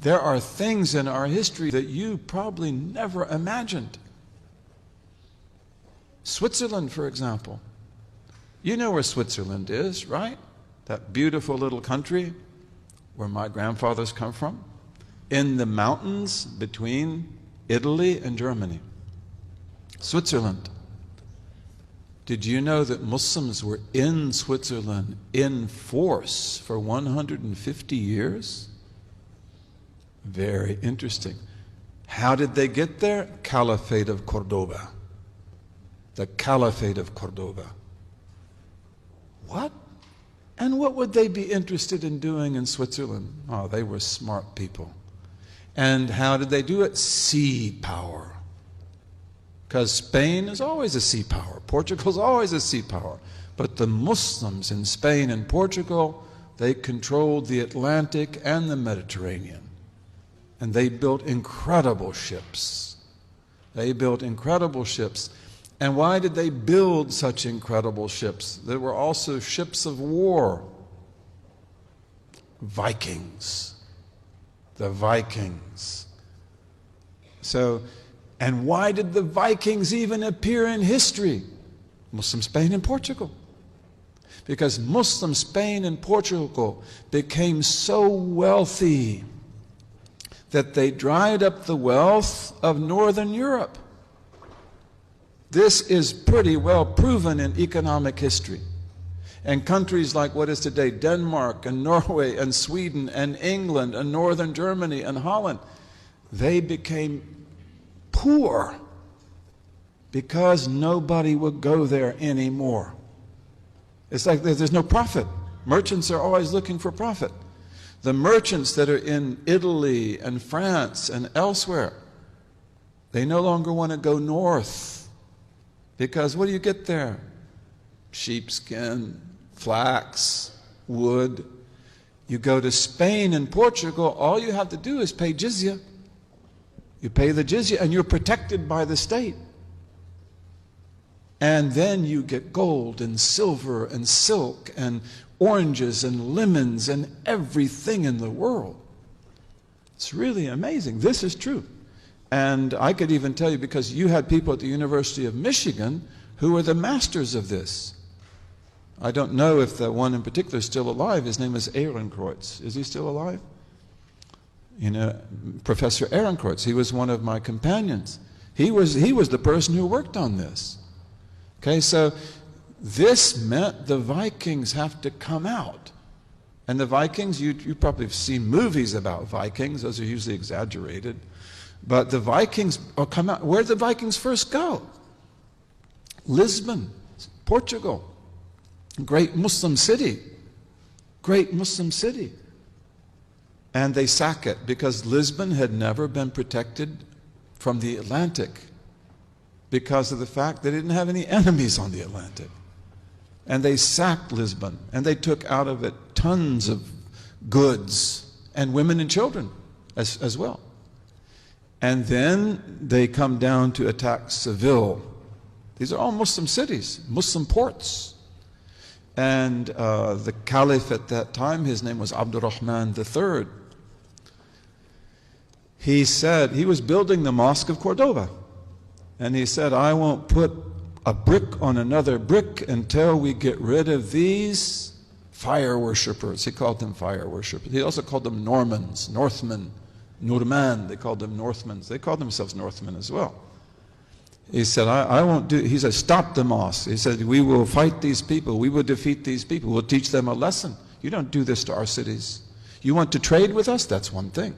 There are things in our history that you probably never imagined. Switzerland, for example. You know where Switzerland is, right? That beautiful little country where my grandfathers come from, in the mountains between Italy and Germany. Switzerland. Did you know that Muslims were in Switzerland in force for 150 years? Very interesting. How did they get there? Caliphate of Cordoba. The Caliphate of Cordoba. What? And what would they be interested in doing in Switzerland? Oh, they were smart people. And how did they do it? Sea power. Because Spain is always a sea power. Portugal is always a sea power. But the Muslims in Spain and Portugal, they controlled the Atlantic and the Mediterranean. And they built incredible ships. They built incredible ships. And why did they build such incredible ships? There were also ships of war. Vikings. The Vikings. So, and why did the Vikings even appear in history? Muslim Spain and Portugal. Because Muslim Spain and Portugal became so wealthy that they dried up the wealth of Northern Europe. This is pretty well proven in economic history. And countries like what is today Denmark and Norway and Sweden and England and Northern Germany and Holland, they became poor because nobody would go there anymore. It's like there's no profit. Merchants are always looking for profit. The merchants that are in Italy and France and elsewhere, they no longer want to go north. Because what do you get there? Sheepskin, flax, wood. You go to Spain and Portugal, all you have to do is pay jizya. You pay the jizya and you're protected by the state. And then you get gold and silver and silk and oranges and lemons and everything in the world. It's really amazing. This is true. And I could even tell you, because you had people at the University of Michigan who were the masters of this. I don't know if the one in particular is still alive. His name is Ehrenkreuz. Is he still alive? You know, Professor Ehrenkreuz. He was one of my companions. He was the person who worked on this. Okay, so this meant the Vikings have to come out. And the Vikings, you probably have seen movies about Vikings. Those are usually exaggerated. But the Vikings come out. Where did the Vikings first go? Lisbon, Portugal. Great Muslim city. Great Muslim city. And they sack it because Lisbon had never been protected from the Atlantic because of the fact they didn't have any enemies on the Atlantic. And they sacked Lisbon, and they took out of it tons of goods and women and children as well. And then they come down to attack Seville. These are all Muslim cities, Muslim ports. And the caliph at that time, his name was Abdurrahman III. He said, he was building the Mosque of Cordoba. And he said, I won't put a brick on another brick until we get rid of these fire worshippers. He called them fire worshippers. He also called them Normans, Northmen, Nurman. They called them Northmans. They called themselves Northmen as well. He said, I won't do, he said, stop the mosque. He said, we will fight these people. We will defeat these people. We'll teach them a lesson. You don't do this to our cities. You want to trade with us? That's one thing.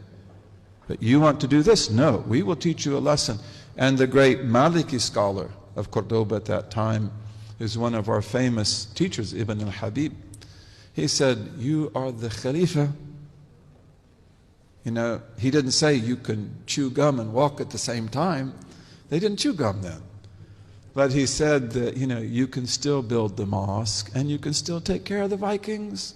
But you want to do this? No, we will teach you a lesson. And the great Maliki scholar of Cordoba at that time is one of our famous teachers, Ibn al-Habib. He said, you are the Khalifa. You know, he didn't say you can chew gum and walk at the same time. They didn't chew gum then. But he said that, you know, you can still build the mosque and you can still take care of the Vikings.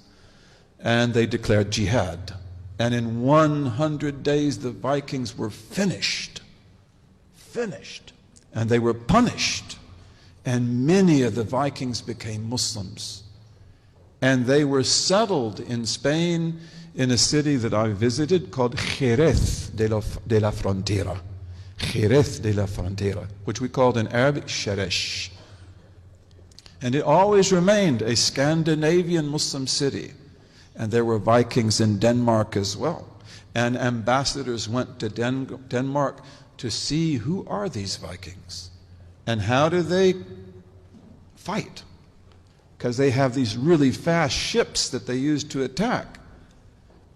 And they declared jihad. And in 100 days, the Vikings were finished. Finished. And they were punished. And many of the Vikings became Muslims. And they were settled in Spain, in a city that I visited called Jerez de la Frontera. Jerez de la Frontera, which we called in Arabic Sheresh. And it always remained a Scandinavian Muslim city. And there were Vikings in Denmark as well. And ambassadors went to Denmark to see who are these Vikings and how do they fight. Because they have these really fast ships that they use to attack.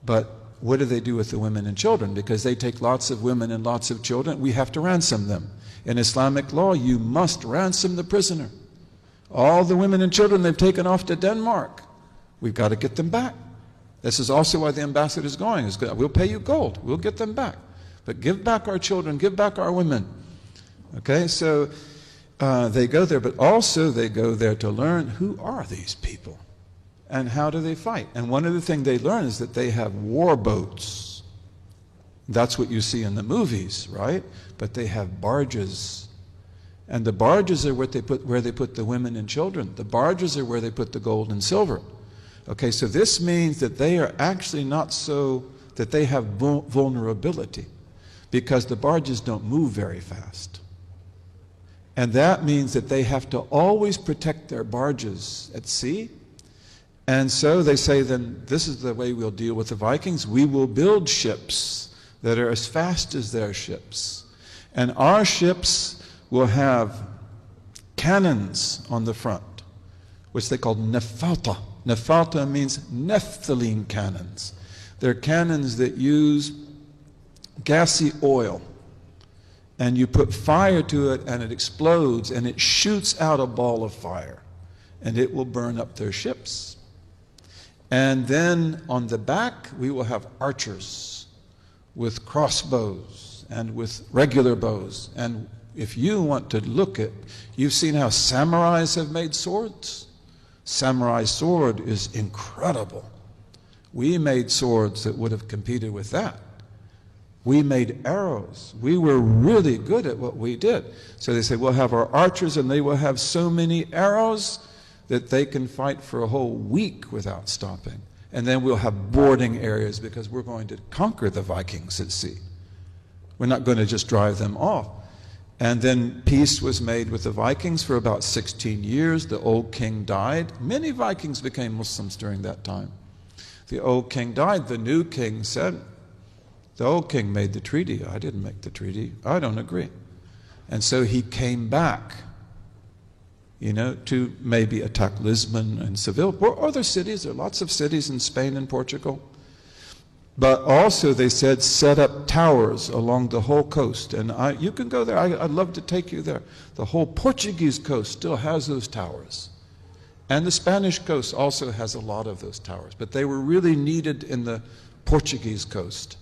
But what do they do with the women and children? Because they take lots of women and lots of children, we have to ransom them. In Islamic law, you must ransom the prisoner. All the women and children they've taken off to Denmark, we've got to get them back. This is also why the ambassador is going. We'll pay you gold. We'll get them back. But give back our children. Give back our women. Okay, so they go there. But also they go there to learn who are these people and how do they fight. And one of the things they learn is that they have war boats. That's what you see in the movies, right? But they have barges. And the barges are where they put the women and children. The barges are where they put the gold and silver. Okay, so this means that they are actually not so, that they have vulnerability because the barges don't move very fast. And that means that they have to always protect their barges at sea. And so they say, then this is the way we'll deal with the Vikings. We will build ships that are as fast as their ships. And our ships will have cannons on the front, which they call nefata. Nefata means naphthalene cannons. They're cannons that use gassy oil. And you put fire to it and it explodes and it shoots out a ball of fire. And it will burn up their ships. And then on the back we will have archers with crossbows and with regular bows. And if you want to look at, you've seen how samurais have made swords? Samurai sword is incredible. We made swords that would have competed with that. We made arrows. We were really good at what we did. So they say, we'll have our archers and they will have so many arrows that they can fight for a whole week without stopping. And then we'll have boarding areas because we're going to conquer the Vikings at sea. We're not going to just drive them off. And then peace was made with the Vikings for about 16 years. The old king died. Many Vikings became Muslims during that time. The old king died. The new king said, the old king made the treaty. I didn't make the treaty. I don't agree. And so he came back, to maybe attack Lisbon and Seville or other cities. There are lots of cities in Spain and Portugal. But also they said set up towers along the whole coast. And you can go there. I'd love to take you there. The whole Portuguese coast still has those towers. And the Spanish coast also has a lot of those towers. But they were really needed in the Portuguese coast.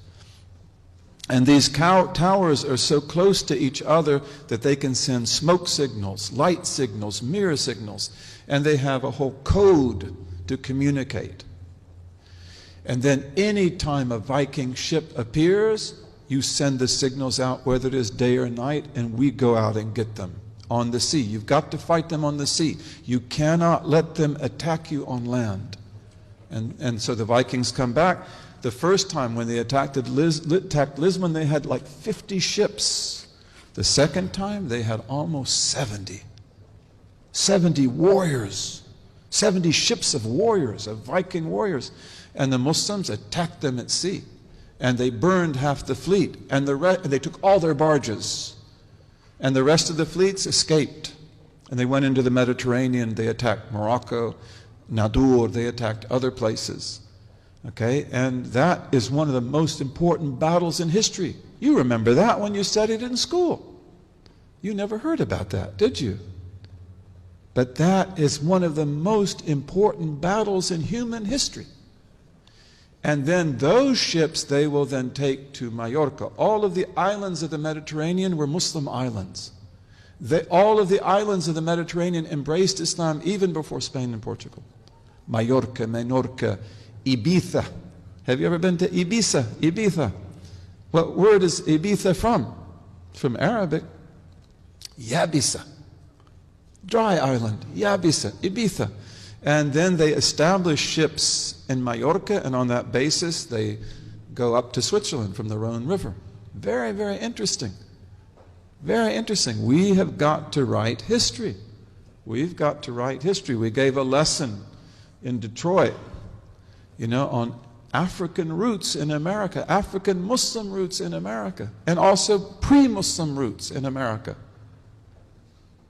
And these towers are so close to each other that they can send smoke signals, light signals, mirror signals. And they have a whole code to communicate. And then any time a Viking ship appears, you send the signals out, whether it is day or night, and we go out and get them on the sea. You've got to fight them on the sea. You cannot let them attack you on land. And so the Vikings come back. The first time when they attacked Lisbon, they had like 50 ships. The second time, they had almost 70. 70 warriors. 70 ships of warriors, of Viking warriors. And the Muslims attacked them at sea. And they burned half the fleet. And they took all their barges. And the rest of the fleets escaped. And they went into the Mediterranean. They attacked Morocco, Nadur. They attacked other places. Okay? And that is one of the most important battles in history. You remember that when you studied in school. You never heard about that, did you? But that is one of the most important battles in human history. And then those ships they will then take to Mallorca. All of the islands of the Mediterranean were Muslim islands. All of the islands of the Mediterranean embraced Islam even before Spain and Portugal. Mallorca, Menorca, Ibiza. Have you ever been to Ibiza? Ibiza. What word is Ibiza from? From Arabic. Yabisa. Dry island. Yabisa. Ibiza. And then they establish ships in Majorca, and on that basis they go up to Switzerland from the Rhone River. Very, very interesting. Very interesting. We have got to write history. We've got to write history. We gave a lesson in Detroit, on African roots in America, African Muslim roots in America, and also pre-Muslim roots in America.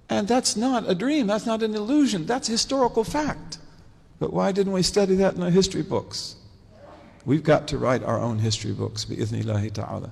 And that's not a dream, that's not an illusion, that's historical fact. But why didn't we study that in our history books? We've got to write our own history books, bi-idhnillahi ta'ala.